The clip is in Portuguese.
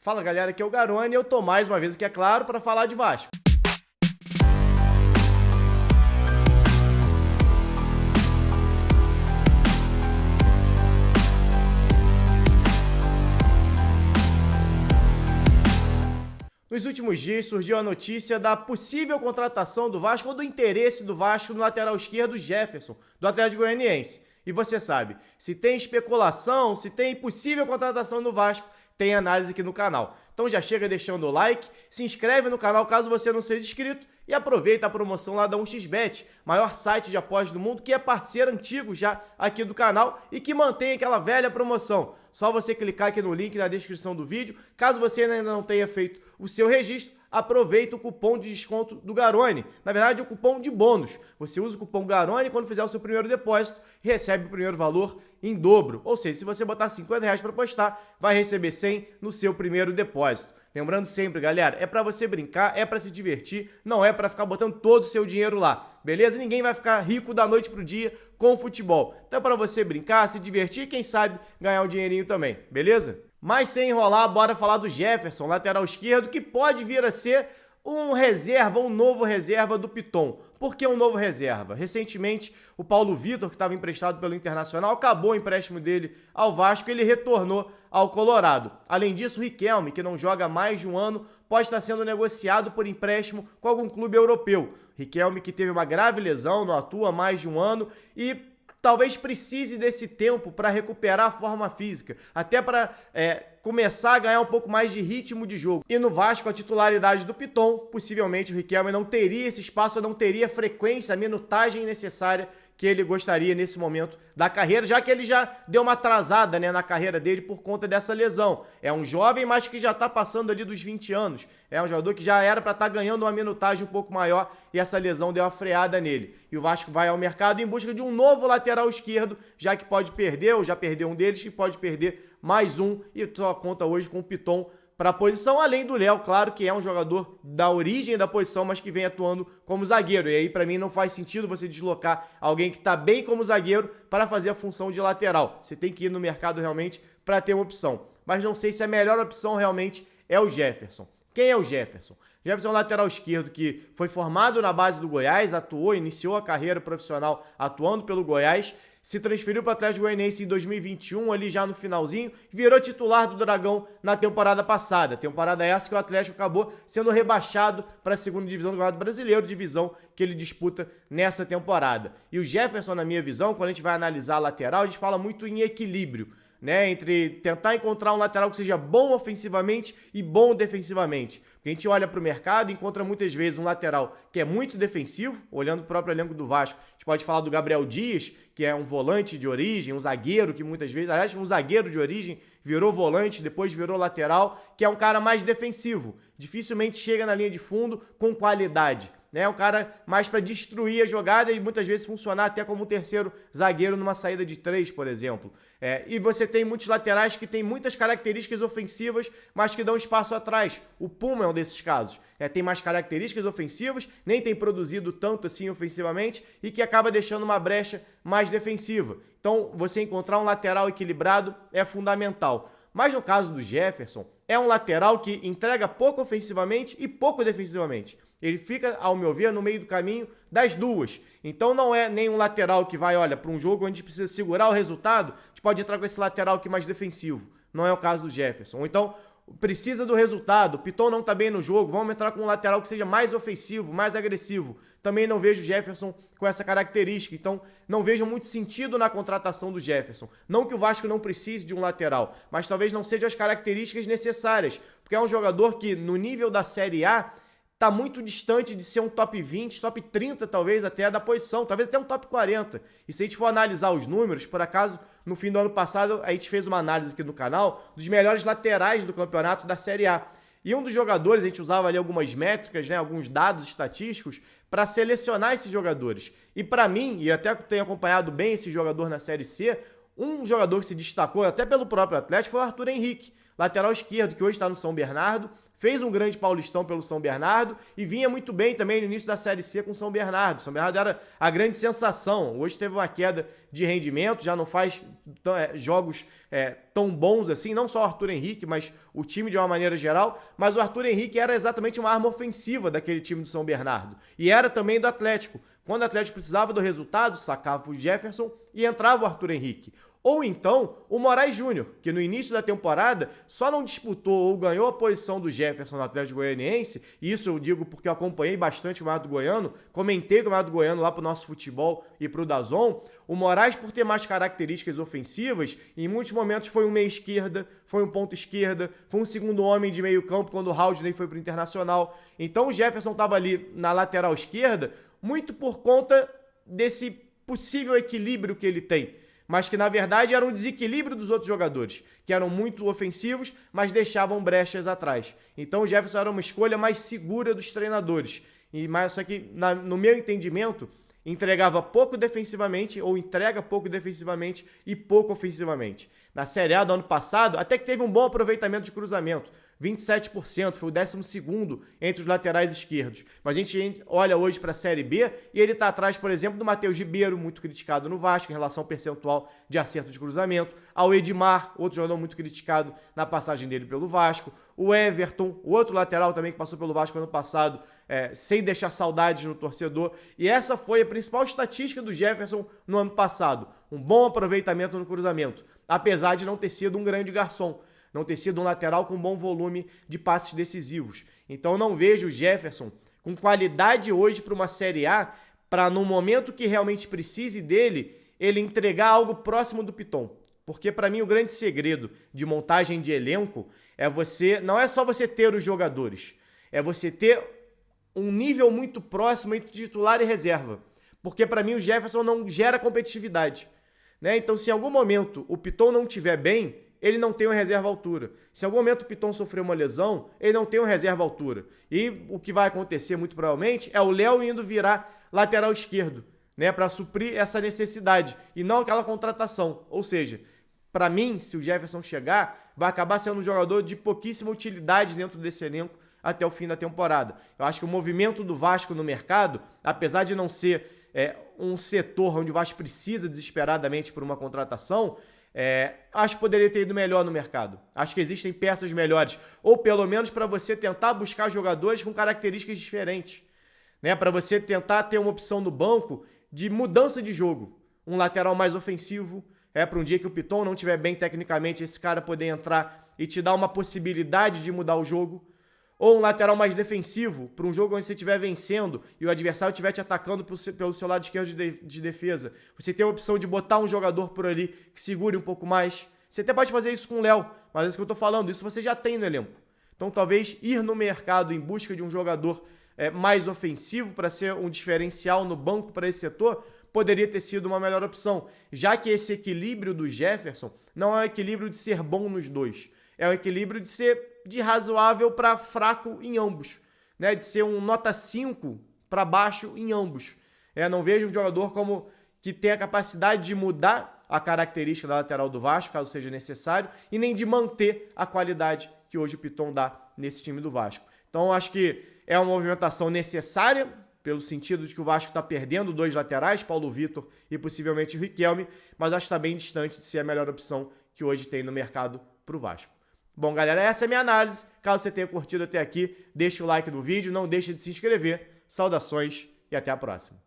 Fala galera, aqui é o Garone e eu tô mais uma vez aqui, é claro, para falar de Vasco. Nos últimos dias surgiu a notícia da possível contratação do Vasco ou do interesse do Vasco no lateral esquerdo Jefferson, do Atlético Goianiense. E você sabe, se tem especulação, se tem possível contratação no Vasco, tem análise aqui no canal. Então já chega deixando o like, se inscreve no canal caso você não seja inscrito e aproveita a promoção lá da 1xBet, maior site de apostas do mundo, que é parceiro antigo já aqui do canal e que mantém aquela velha promoção. Só você clicar aqui no link na descrição do vídeo. Caso você ainda não tenha feito o seu registro, aproveita o cupom de desconto do Garone. Na verdade, é o cupom de bônus. Você usa o cupom Garone quando fizer o seu primeiro depósito e recebe o primeiro valor em dobro. Ou seja, se você botar R$50 para apostar, vai receber 100 no seu primeiro depósito. Lembrando sempre, galera, é para você brincar, é para se divertir, não é para ficar botando todo o seu dinheiro lá, beleza? Ninguém vai ficar rico da noite pro dia com o futebol. Então é para você brincar, se divertir e quem sabe ganhar um dinheirinho também, beleza? Mas sem enrolar, bora falar do Jefferson, lateral esquerdo, que pode vir a ser um reserva, um novo reserva do Piton. Por que um novo reserva? Recentemente, o Paulo Vitor, que estava emprestado pelo Internacional, acabou o empréstimo dele ao Vasco e ele retornou ao Colorado. Além disso, o Riquelme, que não joga há mais de um ano, pode estar sendo negociado por empréstimo com algum clube europeu. Riquelme, que teve uma grave lesão, não atua há mais de um ano e talvez precise desse tempo para recuperar a forma física, até para começar a ganhar um pouco mais de ritmo de jogo. E no Vasco, a titularidade do Piton, possivelmente o Riquelme não teria esse espaço, não teria a frequência, a minutagem necessária que ele gostaria nesse momento da carreira, já que ele já deu uma atrasada, na carreira dele por conta dessa lesão. É um jovem, mas que já está passando ali dos 20 anos. É um jogador que já era para estar ganhando uma minutagem um pouco maior e essa lesão deu uma freada nele. E o Vasco vai ao mercado em busca de um novo lateral esquerdo, já que pode perder, ou já perdeu um deles, e pode perder mais um, e só conta hoje com o Piton para a posição, além do Léo, claro, que é um jogador da origem da posição, mas que vem atuando como zagueiro. E aí, para mim, não faz sentido você deslocar alguém que está bem como zagueiro para fazer a função de lateral. Você tem que ir no mercado realmente para ter uma opção. Mas não sei se a melhor opção realmente é o Jefferson. Quem é o Jefferson? Jefferson é um lateral esquerdo que foi formado na base do Goiás, atuou, iniciou a carreira profissional atuando pelo Goiás, se transferiu para o Atlético Goianiense em 2021, ali já no finalzinho, virou titular do Dragão na temporada passada. Temporada essa que o Atlético acabou sendo rebaixado para a segunda divisão do Campeonato Brasileiro, divisão que ele disputa nessa temporada. E o Jefferson, na minha visão, quando a gente vai analisar a lateral, a gente fala muito em equilíbrio, entre tentar encontrar um lateral que seja bom ofensivamente e bom defensivamente. Porque a gente olha para o mercado e encontra muitas vezes um lateral que é muito defensivo, olhando o próprio elenco do Vasco. A gente pode falar do Gabriel Dias, que é um volante de origem, um zagueiro que muitas vezes, aliás, um zagueiro de origem, virou volante, depois virou lateral, que é um cara mais defensivo. Dificilmente chega na linha de fundo com qualidade. Um cara mais para destruir a jogada e muitas vezes funcionar até como um terceiro zagueiro numa saída de 3, por exemplo. E você tem muitos laterais que têm muitas características ofensivas, mas que dão espaço atrás. O Puma é um desses casos. Tem mais características ofensivas, nem tem produzido tanto assim ofensivamente e que acaba deixando uma brecha mais defensiva. Então, você encontrar um lateral equilibrado é fundamental. Mas no caso do Jefferson, é um lateral que entrega pouco ofensivamente e pouco defensivamente. Ele fica, ao meu ver, no meio do caminho das duas. Então não é nem um lateral que vai, para um jogo onde a gente precisa segurar o resultado, a gente pode entrar com esse lateral aqui mais defensivo. Não é o caso do Jefferson. Ou então, precisa do resultado, o Piton não está bem no jogo, vamos entrar com um lateral que seja mais ofensivo, mais agressivo. Também não vejo o Jefferson com essa característica, então não vejo muito sentido na contratação do Jefferson. Não que o Vasco não precise de um lateral, mas talvez não sejam as características necessárias, porque é um jogador que no nível da Série A está muito distante de ser um top 20, top 30 talvez até da posição, talvez até um top 40. E se a gente for analisar os números, por acaso, no fim do ano passado, a gente fez uma análise aqui no canal dos melhores laterais do campeonato da Série A. E um dos jogadores, a gente usava ali algumas métricas, alguns dados estatísticos, para selecionar esses jogadores. E para mim, e até tenho acompanhado bem esse jogador na Série C, um jogador que se destacou até pelo próprio Atlético foi o Arthur Henrique, lateral esquerdo, que hoje está no São Bernardo, fez um grande Paulistão pelo São Bernardo e vinha muito bem também no início da Série C com o São Bernardo. O São Bernardo era a grande sensação. Hoje teve uma queda de rendimento, já não faz jogos tão bons assim, não só o Arthur Henrique, mas o time de uma maneira geral. Mas o Arthur Henrique era exatamente uma arma ofensiva daquele time do São Bernardo. E era também do Atlético. Quando o Atlético precisava do resultado, sacava o Jefferson e entrava o Arthur Henrique. Ou então o Moraes Júnior, que no início da temporada só não disputou ou ganhou a posição do Jefferson no Atlético Goianiense, e isso eu digo porque eu acompanhei bastante o Campeonato Goiano, comentei o Campeonato Goiano lá pro nosso futebol e pro DAZN. O Moraes, por ter mais características ofensivas, em muitos momentos foi um meia esquerda, foi um ponta esquerda, foi um segundo homem de meio campo quando o Haldney foi pro Internacional. Então o Jefferson estava ali na lateral esquerda muito por conta desse possível equilíbrio que ele tem, mas que na verdade era um desequilíbrio dos outros jogadores, que eram muito ofensivos, mas deixavam brechas atrás. Então o Jefferson era uma escolha mais segura dos treinadores, só que no meu entendimento entregava pouco defensivamente, ou entrega pouco defensivamente e pouco ofensivamente. Na Série A do ano passado, até que teve um bom aproveitamento de cruzamento, 27%, foi o 12º entre os laterais esquerdos. Mas a gente olha hoje para a Série B e ele está atrás, por exemplo, do Matheus Ribeiro, muito criticado no Vasco em relação ao percentual de acerto de cruzamento, ao Edmar, outro jogador muito criticado na passagem dele pelo Vasco, o Everton, outro lateral também que passou pelo Vasco ano passado, sem deixar saudades no torcedor. E essa foi a principal estatística do Jefferson no ano passado, um bom aproveitamento no cruzamento, apesar de não ter sido um grande garçom, não ter sido um lateral com bom volume de passes decisivos. Então eu não vejo o Jefferson com qualidade hoje para uma Série A, para no momento que realmente precise dele, ele entregar algo próximo do Piton. Porque para mim o grande segredo de montagem de elenco não é só você ter os jogadores, é você ter um nível muito próximo entre titular e reserva. Porque para mim o Jefferson não gera competitividade, né? Então se em algum momento o Piton não estiver bem, ele não tem uma reserva à altura. Se em algum momento o Piton sofrer uma lesão, ele não tem uma reserva à altura. E o que vai acontecer muito provavelmente é o Léo indo virar lateral esquerdo, né, para suprir essa necessidade e não aquela contratação. Ou seja, para mim, se o Jefferson chegar, vai acabar sendo um jogador de pouquíssima utilidade dentro desse elenco até o fim da temporada. Eu acho que o movimento do Vasco no mercado, apesar de não ser um setor onde o Vasco precisa desesperadamente por uma contratação, acho que poderia ter ido melhor no mercado. Acho que existem peças melhores, ou pelo menos para você tentar buscar jogadores com características diferentes, né? Para você tentar ter uma opção no banco de mudança de jogo, um lateral mais ofensivo, para um dia que o Piton não estiver bem tecnicamente, esse cara poder entrar e te dar uma possibilidade de mudar o jogo. Ou um lateral mais defensivo, para um jogo onde você estiver vencendo e o adversário estiver te atacando pelo seu lado esquerdo de defesa. Você tem a opção de botar um jogador por ali que segure um pouco mais. Você até pode fazer isso com o Léo, mas é isso que eu estou falando, isso você já tem no elenco. Então talvez ir no mercado em busca de um jogador mais ofensivo para ser um diferencial no banco para esse setor, poderia ter sido uma melhor opção, já que esse equilíbrio do Jefferson não é um equilíbrio de ser bom nos dois. É um equilíbrio de ser de razoável para fraco em ambos, né? De ser um nota 5 para baixo em ambos. Não vejo um jogador como que tem a capacidade de mudar a característica da lateral do Vasco, caso seja necessário, e nem de manter a qualidade que hoje o Piton dá nesse time do Vasco. Então, acho que é uma movimentação necessária, pelo sentido de que o Vasco está perdendo 2 laterais, Paulo Vitor e possivelmente o Riquelme, mas acho que está bem distante de ser a melhor opção que hoje tem no mercado para o Vasco. Bom, galera, essa é a minha análise. Caso você tenha curtido até aqui, deixa o like no vídeo, não deixe de se inscrever. Saudações e até a próxima.